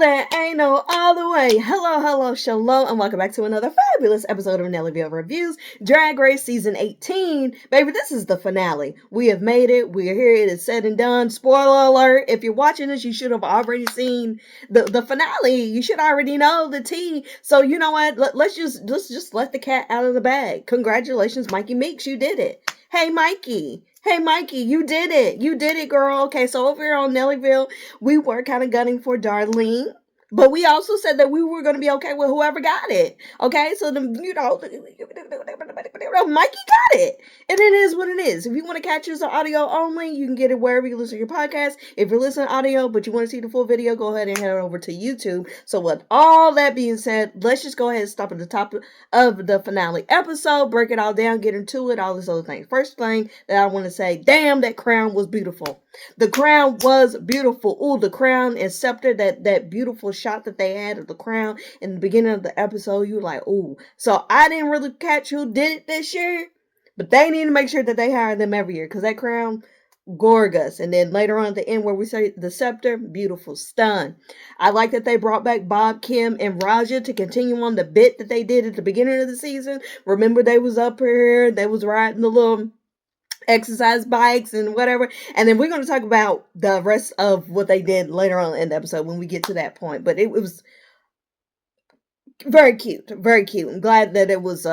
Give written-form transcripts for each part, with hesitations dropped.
there ain't no other way. Hello, Shello, and welcome back to another fabulous episode of Nellyville Reviews, Drag Race Season 18. Baby, this is the finale. We have made it. We are here. It is said and done. Spoiler alert. If you're watching this, you should have already seen the finale. You should already know the tea. So, you know what? Let's just let the cat out of the bag. Congratulations, Myki Meeks. You did it. Hey, Myki. Hey, Myki, you did it. You did it, girl. Okay, so over here on Nellyville, we were kind of gunning for Darlene, but we also said that we were going to be okay with whoever got it. Okay, so Myki got it. And it is what it is. If you want to catch us on audio only, you can get it wherever you listen to your podcast. If you're listening to audio, but you want to see the full video, go ahead and head over to YouTube. So with all that being said, let's just go ahead and stop at the top of the finale episode, break it all down, get into it, all this other thing. First thing that I want to say, damn, that crown was beautiful. The crown was beautiful. Ooh, the crown and scepter, that beautiful shot that they had of the crown in the beginning of the episode, you were like, ooh. So I didn't really catch who did it this year, but they need to make sure that they hire them every year, because that crown, gorgeous. And then later on at the end where we say the scepter, beautiful, stun. I like that they brought back Bob, Kim, and Raja to continue on the bit that they did at the beginning of the season. Remember, they was up here, they was riding the little exercise bikes and whatever, and then we're going to talk about the rest of what they did later on in the episode when we get to that point. But it was very cute, very cute. I'm glad that it was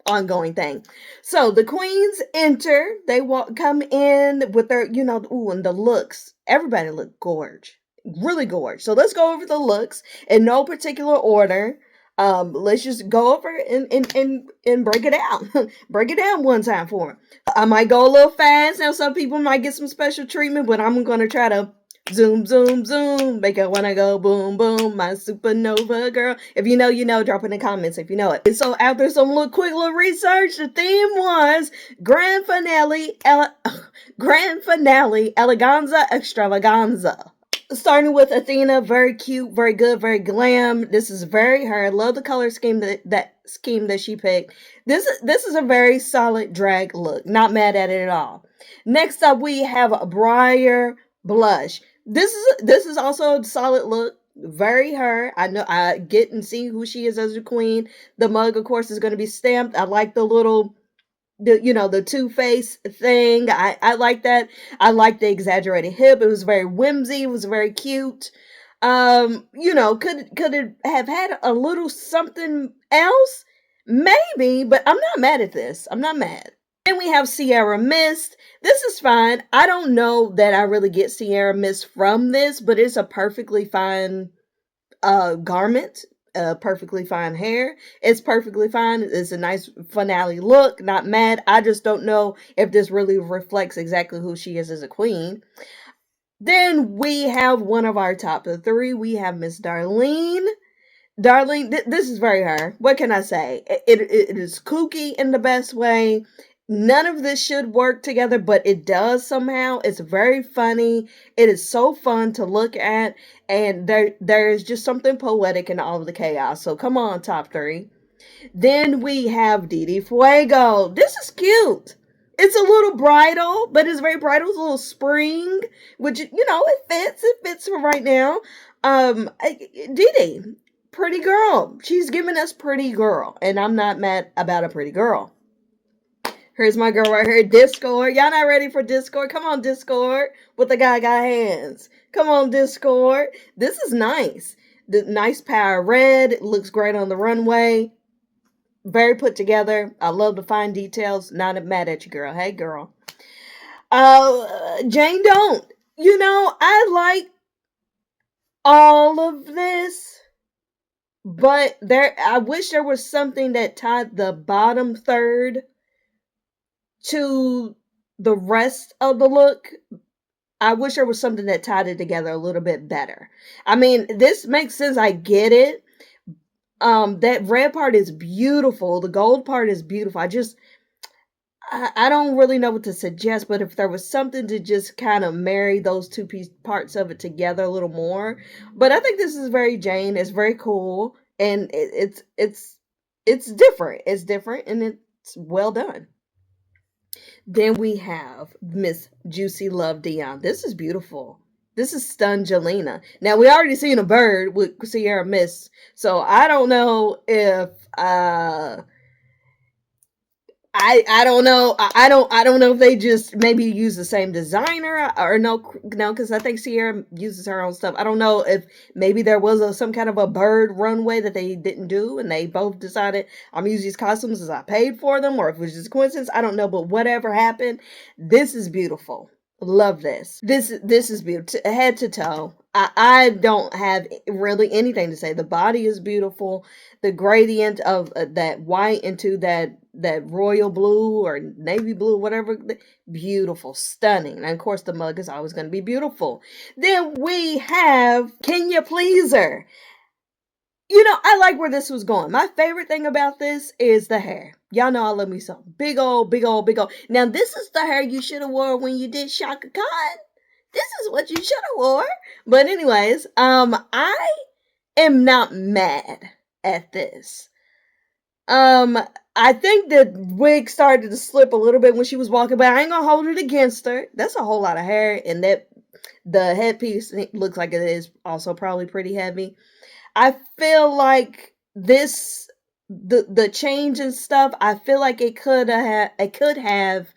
ongoing thing. So the queens enter, they come in with their, you know, ooh, and the looks. Everybody looked gorge, really gorge. So let's go over the looks in no particular order. Let's just go over and break it down. Break it down one time for them. I might go a little fast. Now some people might get some special treatment, but I'm gonna try to zoom, zoom, zoom, make it wanna go boom, boom, my supernova girl. If you know, you know, drop in the comments if you know it. And so after some quick little research, the theme was grand finale eleganza extravaganza. Starting with Athena, very cute, very good, very glam. This is very her. I love the color scheme that she picked. This is a very solid drag look. Not mad at it at all. Next up, we have Briar Blush. This is also a solid look. Very her. I know, I get and see who she is as a queen. The mug, of course, is going to be stamped. I like the little, the Two-Face thing. I like that. I like the exaggerated hip. It was very whimsy. It was very cute. Could it have had a little something else? Maybe, but I'm not mad at this. I'm not mad. Then we have Sierra Mist. This is fine. I don't know that I really get Sierra Mist from this, but it's a perfectly fine garment. Perfectly fine hair. It's perfectly fine. It's a nice finale look. Not mad. I just don't know if this really reflects exactly who she is as a queen. Then we have one of our top three. We have Miss Darlene. Darlene, this is very her. What can I say? It is kooky in the best way. None of this should work together, but it does somehow. It's very funny. It is so fun to look at, and there is just something poetic in all of the chaos. So come on, top three. Then we have Didi Fuego. This is cute. It's a little bridal, but it's very bridal. It's a little spring, which, it fits. It fits for right now. Didi, pretty girl. She's giving us pretty girl, and I'm not mad about a pretty girl. Here's my girl right here, Discord. Y'all not ready for Discord? Come on, Discord. With the guy got hands. Come on, Discord. This is nice. The nice power red. It looks great on the runway. Very put together. I love the fine details. Not mad at you, girl. Hey, girl. Jane Don't. I like all of this, but I wish there was something that tied the bottom third to the rest of the look. I wish there was something that tied it together a little bit better. I mean, this makes sense. I get it. That red part is beautiful. The gold part is beautiful. I don't really know what to suggest, but if there was something to just kind of marry those two parts of it together a little more. But I think this is very Jane. It's very cool, and it's different. It's different, and it's well done. Then we have Miss Juicy Love Dion. This is beautiful. This is Stungelina. Now we already seen a bird with Sierra Mist, so I don't know if I don't know. I don't know if they just maybe use the same designer or no, because I think Sierra uses her own stuff. I don't know if maybe there was some kind of a bird runway that they didn't do, and they both decided I'm using these costumes as I paid for them, or if it was just a coincidence. I don't know, but whatever happened, this is beautiful. Love this. This is beautiful, head to toe. I don't have really anything to say. The body is beautiful. The gradient of that white into that royal blue or navy blue, whatever, beautiful, stunning. And of course, the mug is always going to be beautiful. Then we have Kenya Pleaser. You know, I like where this was going. My favorite thing about this is the hair. Y'all know I love me some big old, big old, big old. Now, this is the hair you should have wore when you did Shaka Khan. This is what you should have wore. But anyways, I am not mad at this. I think the wig started to slip a little bit when she was walking, but I ain't gonna hold it against her. That's a whole lot of hair, and that the headpiece looks like it is also probably pretty heavy. I feel like this the change and stuff, I feel like it could have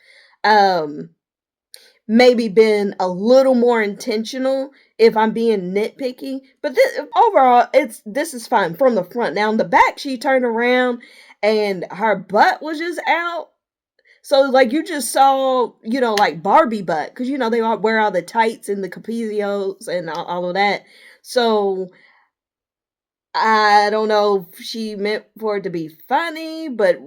maybe been a little more intentional if I'm being nitpicky. But overall, this is fine from the front. Now in the back, she turned around and her butt was just out. So like you just saw, you know, like Barbie butt, because you know they all wear all the tights and the capizios and all of that. So I don't know if she meant for it to be funny, but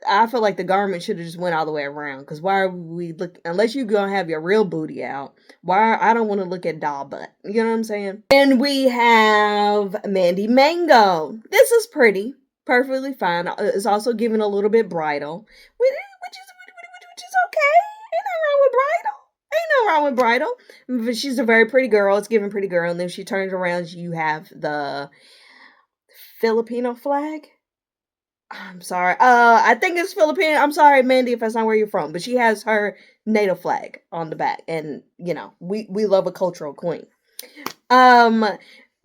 I feel like the garment should have just went all the way around. Because why are we look, unless you're gonna have your real booty out? Why I don't want to look at doll butt. You know what I'm saying? And we have Mandy Mango. This is pretty, perfectly fine. It's also giving a little bit bridal, which is okay. Ain't nothing wrong with bridal. Ain't no wrong with bridal. But she's a very pretty girl. It's giving pretty girl. And then she turns around, you have the Filipino flag. I'm sorry. I think it's Filipino. I'm sorry, Mandy, if that's not where you're from, but she has her native flag on the back, and you know we love a cultural queen.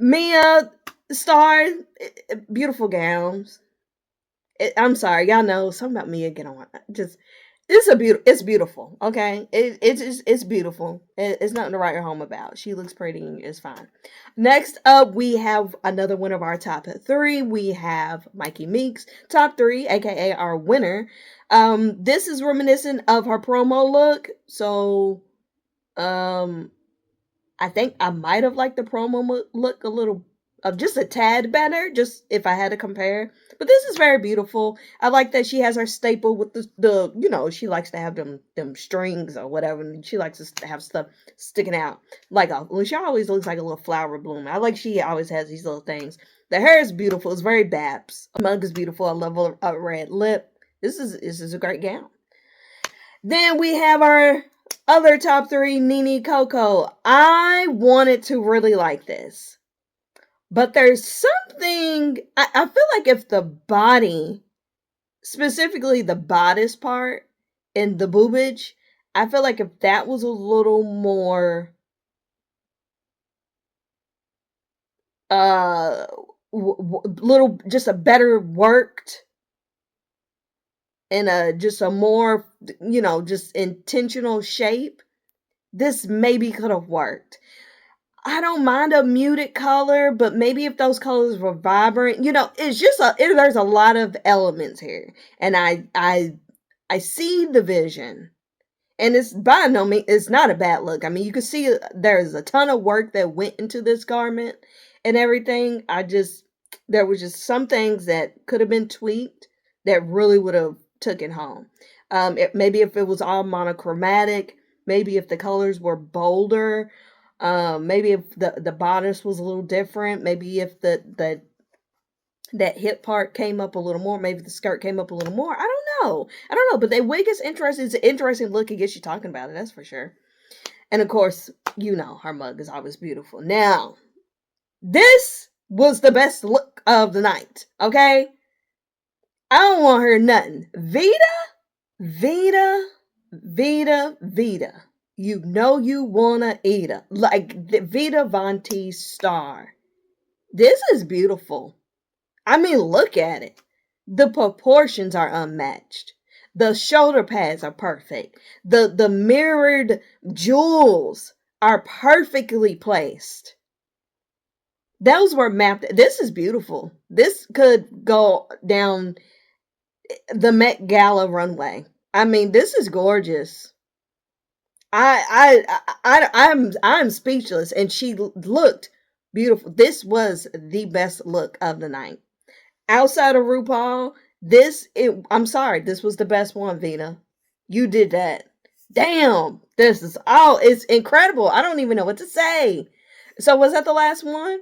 Mia Star, beautiful gowns. I'm sorry, y'all know something about Mia. Get on, just it's beautiful. Okay, it's beautiful. It's nothing to write your home about. She looks pretty. It's fine. Next up, we have another one of our top 3. We have Myki Meeks, top 3, aka our winner. This is reminiscent of her promo look. So, I think I might have liked the promo look a little, just a tad better, just if I had to compare. But this is very beautiful. I like that she has her staple with the you know, she likes to have them strings or whatever, and she likes to have stuff sticking out. Like she always looks like a little flower bloom. I like she always has these little things. The hair is beautiful. It's very Babs. The mug is beautiful. I love a red lip. This is a great gown. Then we have our other top 3, Nene Coco. I wanted to really like this, but there's something, I feel like if the body, specifically the bodice part and the boobage, I feel like if that was a little more little, just a better worked in just a more, you know, just intentional shape, this maybe could have worked. I don't mind a muted color, but maybe if those colors were vibrant, you know, it's just there's a lot of elements here, and I see the vision, and it's by no means, it's not a bad look. I mean, you can see there's a ton of work that went into this garment and everything. There was just some things that could have been tweaked that really would have took it home. Maybe if it was all monochromatic, maybe if the colors were bolder, maybe if the bodice was a little different, maybe if that hip part came up a little more, maybe the skirt came up a little more. I don't know, but the wig is interesting. It's an interesting look. It gets you talking about it, that's for sure. And of course, you know, her mug is always beautiful. Now, this was the best look of the night, okay? I don't want her nothing. Vita. You know you wanna eat her. Like the Vita Vanti's star. This is beautiful. I mean, look at it. The proportions are unmatched. The shoulder pads are perfect. The mirrored jewels are perfectly placed. Those were mapped. This is beautiful. This could go down the Met Gala runway. I mean, this is gorgeous. I'm speechless, and she looked beautiful. This was the best look of the night. Outside of RuPaul, I'm sorry, this was the best one, Vita. You did that. Damn, it's incredible. I don't even know what to say. So was that the last one?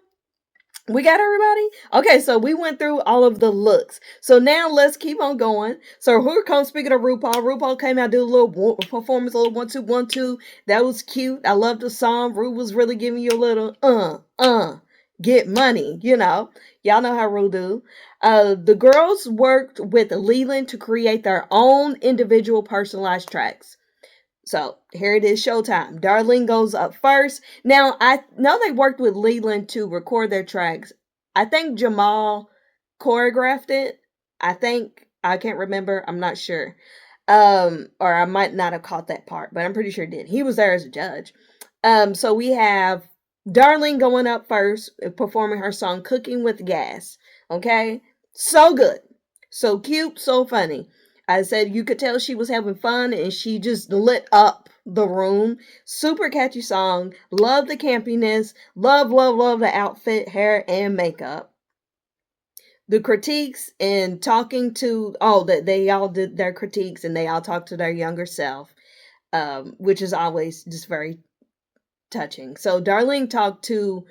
We got everybody? Okay, so we went through all of the looks. So now let's keep on going. So here comes, speaking of RuPaul. RuPaul came out, did a little performance, a little 1 2 1 2. That was cute. I loved the song. Ru was really giving you a little get money, you know. Y'all know how Ru do. The girls worked with LETTIN to create their own individual personalized tracks. So here it is, showtime. Darlene goes up first. Now, I know they worked with LETTIN to record their tracks. I think Jamal choreographed it. I can't remember. I'm not sure. Or I might not have caught that part, but I'm pretty sure it did. He was there as a judge. So we have Darlene going up first, performing her song Cooking with Gas. Okay? So good. So cute, so funny. I said you could tell she was having fun, and she just lit up the room. Super catchy song. Love the campiness. Love the outfit, hair, and makeup. The critiques and talking to, that they all did their critiques, and they all talked to their younger self, which is always just very touching. So Darlene talked to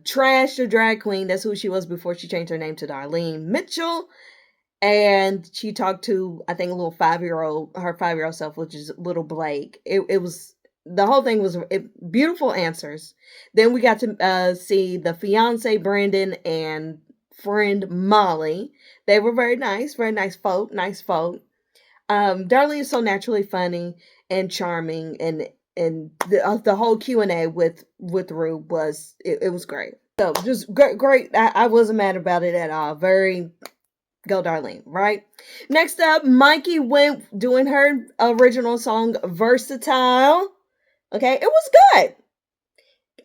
Trash, the drag queen. That's who she was before she changed her name to Darlene Mitchell. And she talked to, I think, a little her 5-year-old self, which is little Blake. It was, the whole thing was beautiful answers. Then we got to see the fiance, Brandon, and friend, Molly. They were very nice folk. Darlene is so naturally funny and charming, and the whole Q&A with Ru was, it was great. So just great. I wasn't mad about it at all. Very go Darlene, right? Next up, Myki went doing her original song, Versatile. Okay, it was good.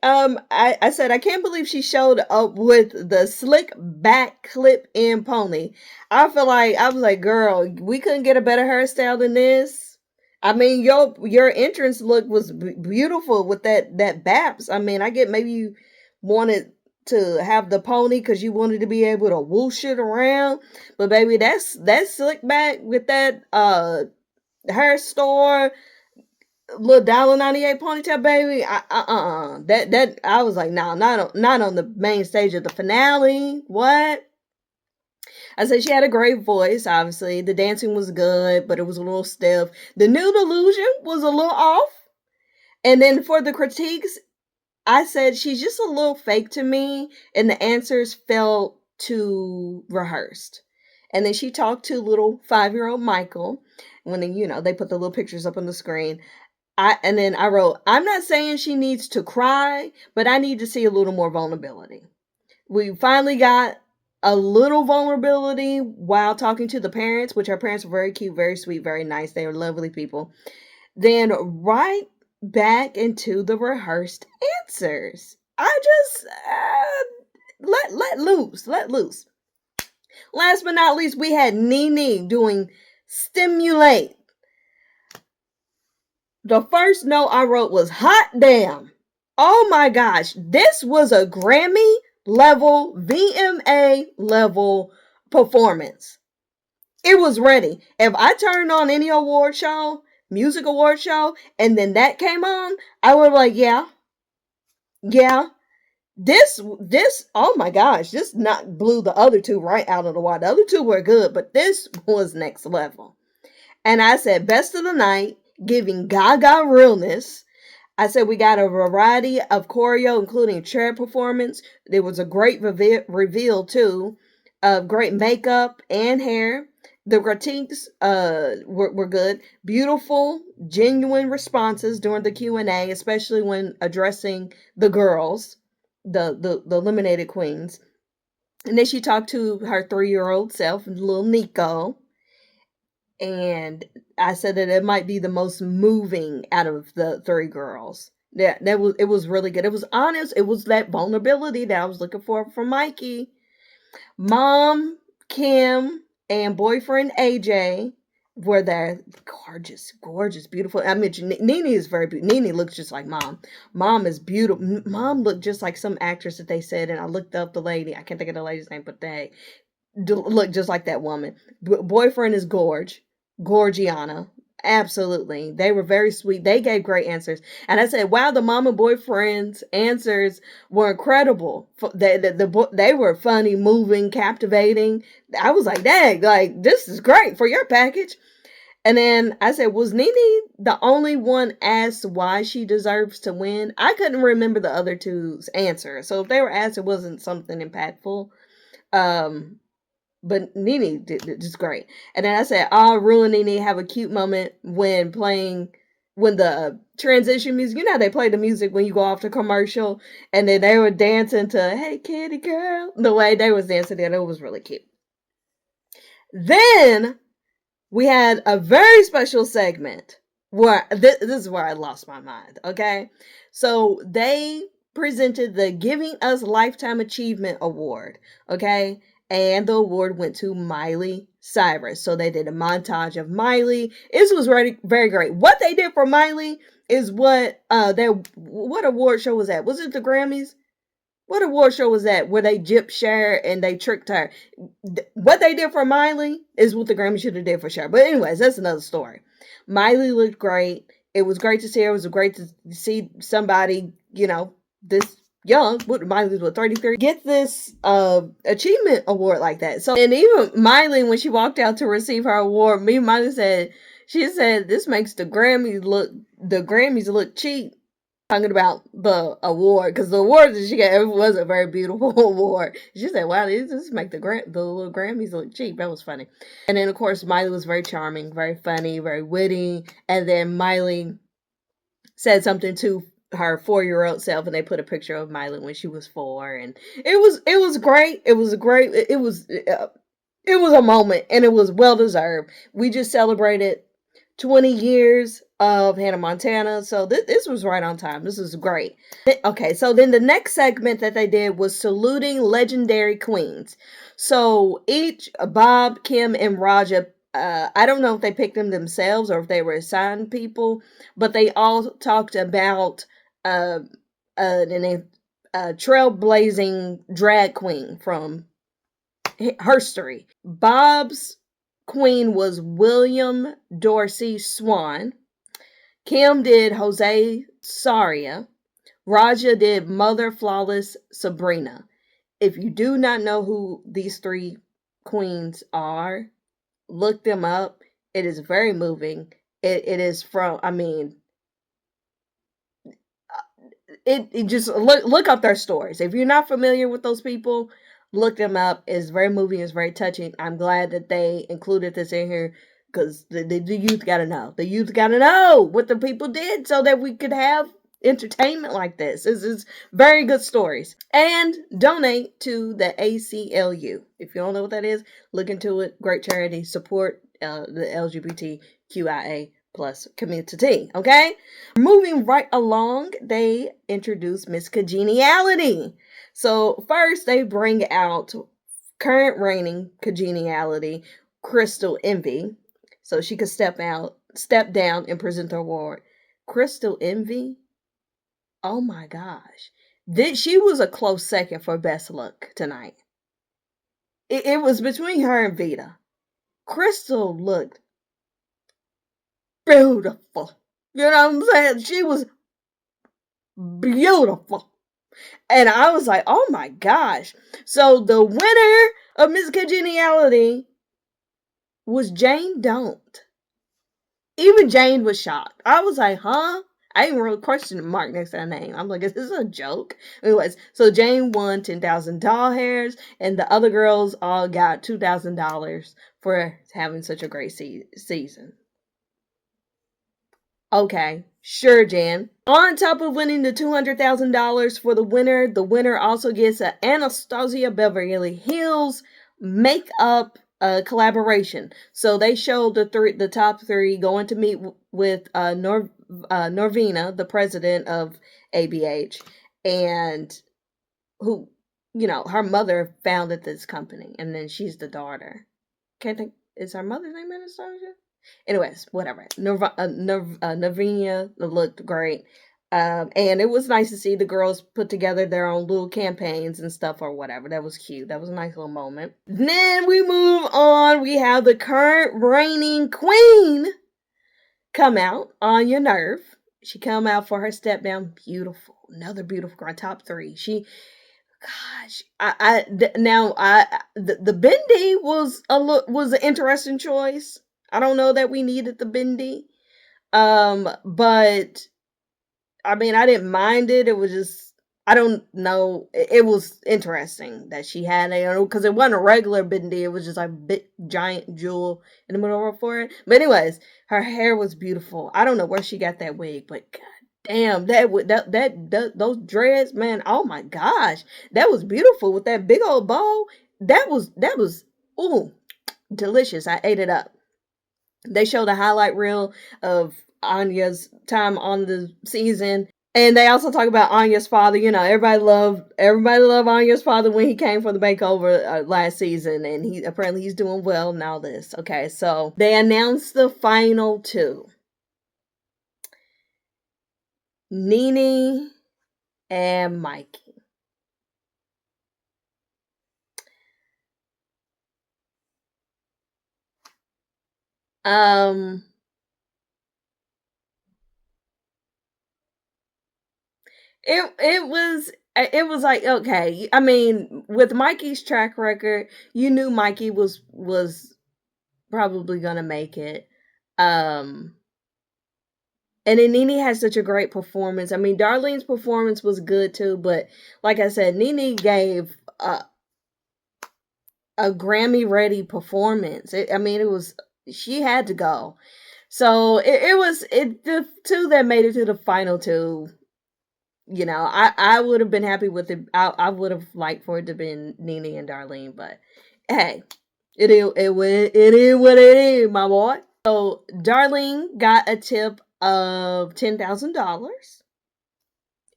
I said, I can't believe she showed up with the slick back clip in pony. I feel like, I was like, girl, we couldn't get a better hairstyle than this. I mean, your entrance look was beautiful with that Baps. I mean, I get maybe you wanted to have the pony because you wanted to be able to whoosh it around, but baby, that's slick back with that hair store little $1.98 ponytail, baby. That I was like, no, not on the main stage of the finale. What? I said she had a great voice. Obviously, the dancing was good, but it was a little stiff. The nude illusion was a little off. And then for the critiques, I said she's just a little fake to me, and the answers felt too rehearsed. And then she talked to little 5-year-old Michael when they put the little pictures up on the screen. And then I wrote, I'm not saying she needs to cry, but I need to see a little more vulnerability. We finally got a little vulnerability while talking to the parents, which her parents were very cute, very sweet, very nice. They were lovely people. Then right back into the rehearsed answers. I just let loose. Last but not least, we had Nene doing Stimulate. The first note I wrote was hot damn. Oh my gosh, this was a Grammy level, VMA level performance. It was ready. If I turned on any award show, music award show, and then that came on, I would be like, yeah. This, oh my gosh, this not blew the other two right out of the water. The other two were good, but this was next level. And I said, best of the night, giving gaga realness. I said we got a variety of choreo, including chair performance. There was a great reveal too, of great makeup and hair. The critiques were good. Beautiful, genuine responses during the Q&A, especially when addressing the girls, the eliminated queens. And then she talked to her 3-year-old self, little Nico. And I said that it might be the most moving out of the 3 girls. Yeah, it was really good. It was honest. It was that vulnerability that I was looking for from Myki. Mom, Kim, and boyfriend AJ were there. Gorgeous, gorgeous, beautiful. I mean, Nene is very beautiful. Nene looks just like mom. Mom is beautiful. Mom looked just like some actress that they said, and I looked up the lady. I can't think of the lady's name, but they look just like that woman. Boyfriend is Gorgiana. Absolutely. They were very sweet. They gave great answers. And I said, wow, the mom and boyfriend's answers were incredible. They were funny, moving, captivating. I was like, dang, like, this is great for your package. And then I said, was Nene the only one asked why she deserves to win? I couldn't remember the other two's answer. So if they were asked, it wasn't something impactful. But Nene did just great. And then I said, oh, Rue and Nene have a cute moment when the transition music, you know how they play the music when you go off to commercial, and then they were dancing to Hey Kitty Girl. The way they was dancing there, it was really cute. Then we had a very special segment where this is where I lost my mind, okay? So they presented the Giving Us Lifetime Achievement Award, okay? And the award went to Miley Cyrus. So they did a montage of Miley. This was very, very great. What they did for Miley is what award show was that? Was it the Grammys? What award show was that where they gypped Cher and they tricked her? What they did for Miley is what the Grammys should have did for Cher. But anyways, that's another story. Miley looked great. It was great to see her. It was great to see somebody, this young, Miley was 33, get this achievement award like that. So, and even Miley, when she walked out to receive her award, me and Miley said, this makes the Grammys look cheap. Talking about the award, because the award that she got was a very beautiful award. She said, wow, this make the little Grammys look cheap. That was funny. And then, of course, Miley was very charming, very funny, very witty. And then Miley said something to her 4-year-old self, and they put a picture of Miley when she was 4, and it was great. It was a moment, and it was well deserved. We just celebrated 20 years of Hannah Montana, so this was right on time. This is great. Okay, so then the next segment that they did was saluting legendary queens. So each, Bob, Kim, and Raja, I don't know if they picked them themselves or if they were assigned people, but they all talked about a trailblazing drag queen from history. Bob's queen was William Dorsey Swan. Kim did Jose Saria. Raja did Mother Flawless Sabrina. If you do not know who these 3 queens are, look them up. It is very moving. It is from, I mean, it just look up their stories. If you're not familiar with those people, look them up. It's very moving. It's very touching. I'm glad that they included this in here, because the youth got to know. The youth got to know what the people did so that we could have entertainment like this. This is very good stories. And donate to the ACLU. If you don't know what that is, look into it. Great charity. Support the LGBTQIA plus community, okay? Moving right along, they introduce Miss Congeniality. So first, they bring out current reigning Congeniality, Crystal Envy, so she could step down and present the award. Crystal Envy, oh my gosh, she was a close second for best look tonight. It was between her and Vita. Crystal looked beautiful. You know what I'm saying? She was beautiful. And I was like, oh my gosh. So the winner of Miss Congeniality was Jane Don't. Even Jane was shocked. I was like, huh? I even wrote a question mark next to her name. I'm like, is this a joke? Anyways, so Jane won 10,000 doll hairs, and the other girls all got $2,000 for having such a great season. Okay, sure, Jan. On top of winning the $200,000 for the winner also gets an Anastasia Beverly Hills makeup collaboration. So they showed the top three going to meet with Norvina, the president of ABH, and who, you know, her mother founded this company, and then she's the daughter. Can't think, is her mother's name Anastasia? Anyways, whatever. Navina looked great. And it was nice to see the girls put together their own little campaigns and stuff or whatever. That was cute. That was a nice little moment. Then we move on. We have the current reigning queen come out, Anya Nerve. She come out for her step down. Beautiful. Another beautiful girl. Top three. Gosh, the Bendy was an interesting choice. I don't know that we needed the Bendy, but I mean, I didn't mind it. It was just, I don't know. It was interesting that she had it, because it wasn't a regular Bendy. It was just like a big giant jewel in the middle of her forehead. But anyways, her hair was beautiful. I don't know where she got that wig, but God damn, those dreads, man, oh my gosh, that was beautiful with that big old bow. That was ooh, delicious. I ate it up. They showed a highlight reel of Anya's time on the season, and they also talk about Anya's father. You know, everybody loved Anya's father when he came for the makeover last season, and he's doing well and all this. Okay, so they announced the final two. NeNe and Myki. It was like, okay, I mean, with Myki's track record, you knew Myki was probably gonna make it. And then NeNe had such a great performance. I mean, Darlene's performance was good too, but like I said, NeNe gave a Grammy ready performance. She had to go. So the two that made it to the final two, you know, I would have been happy with it. I would have liked for it to have been NeNe and Darlene, but hey, it is what it is, my boy. So Darlene got a tip of $10,000,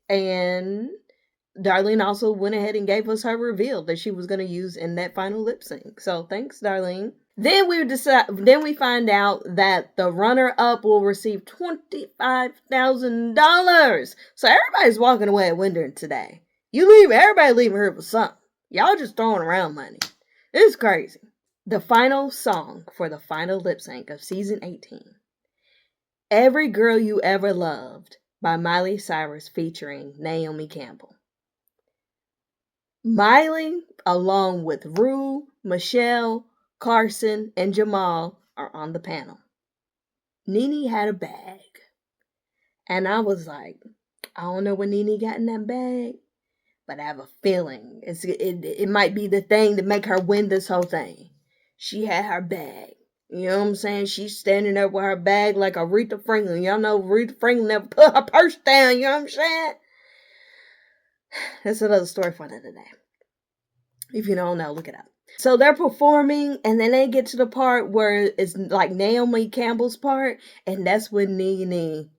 and Darlene also went ahead and gave us her reveal that she was going to use in that final lip sync. So thanks, Darlene. Then we find out that the runner-up will receive $25,000. So everybody's walking away at winning today. Everybody leaving here with something. Y'all just throwing around money. It's crazy. The final song for the final lip sync of season 18. Every Girl You Ever Loved by Miley Cyrus featuring Naomi Campbell. Miley, along with Rue, Michelle, Carson, and Jamal, are on the panel. NeNe had a bag. And I was like, I don't know what NeNe got in that bag, but I have a feeling it might be the thing to make her win this whole thing. She had her bag. You know what I'm saying? She's standing there with her bag like Aretha Franklin. Y'all know Aretha Franklin never put her purse down. You know what I'm saying? That's another story for another day. If you don't know, look it up. So they're performing, and then they get to the part where it's like Naomi Campbell's part, and that's when NeNe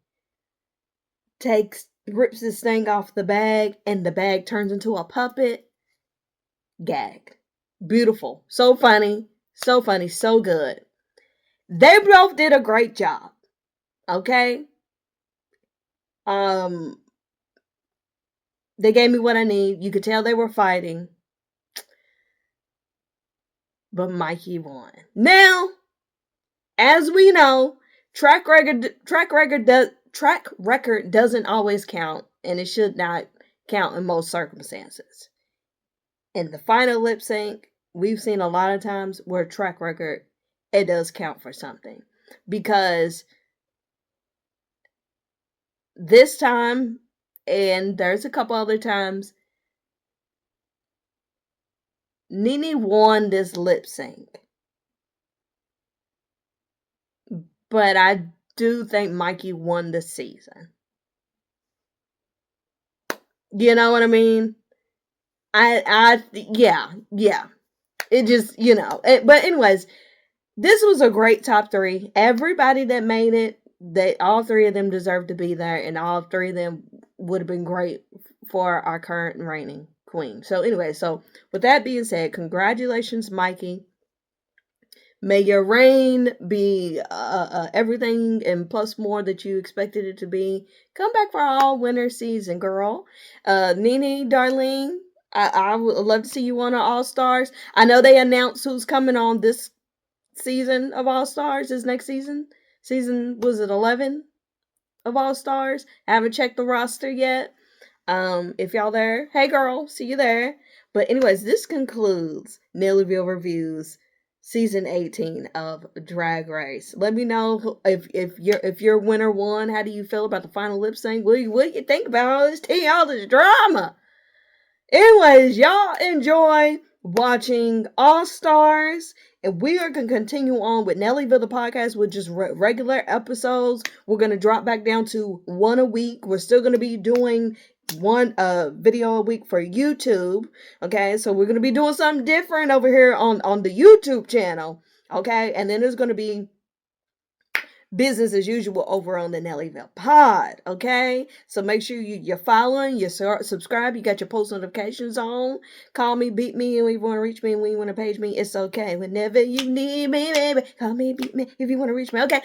rips this thing off the bag, and the bag turns into a puppet. Gagged. Beautiful. So funny, so good. They both did a great job. Okay? They gave me what I need. You could tell they were fighting. But Myki won. Now, as we know, track record doesn't always count, and it should not count in most circumstances. In the final lip sync, we've seen a lot of times where track record, it does count for something. Because this time, and there's a couple other times, NeNe won this lip sync. but I do think Myki won the season. You know what I mean? Yeah. It just, but anyways, this was a great top 3. Everybody that made it, all 3 of them deserved to be there, and all 3 of them would have been great for our current reigning queen. So anyway, so with that being said, congratulations, Myki. May your reign be everything and plus more that you expected it to be. Come back for all winter season, girl. Nene, Darlene, I would love to see you on All Stars. I know they announced who's coming on this season of All Stars, this next season. Was it 11 of All Stars? I haven't checked the roster yet. If y'all there, hey girl, see you there. But anyways, this concludes Nellyville Reviews season 18 of Drag Race. Let me know if your winner won. How do you feel about the final lip sync? What do you think about all this tea, all this drama? Anyways, y'all enjoy watching All Stars, and we are going to continue on with Nellyville the podcast with just regular episodes. We're going to drop back down to 1 a week. We're still going to be doing 1 video a week for YouTube. Okay, so we're going to be doing something different over here on the YouTube channel. Okay, and then there's going to be business as usual over on the Nellyville Pod, okay? So make sure you're following, you subscribe, you got your post notifications on. Call me, beat me, and if you want to reach me, and when you want to page me, it's okay. Whenever you need me, baby, call me, beat me, if you want to reach me, okay?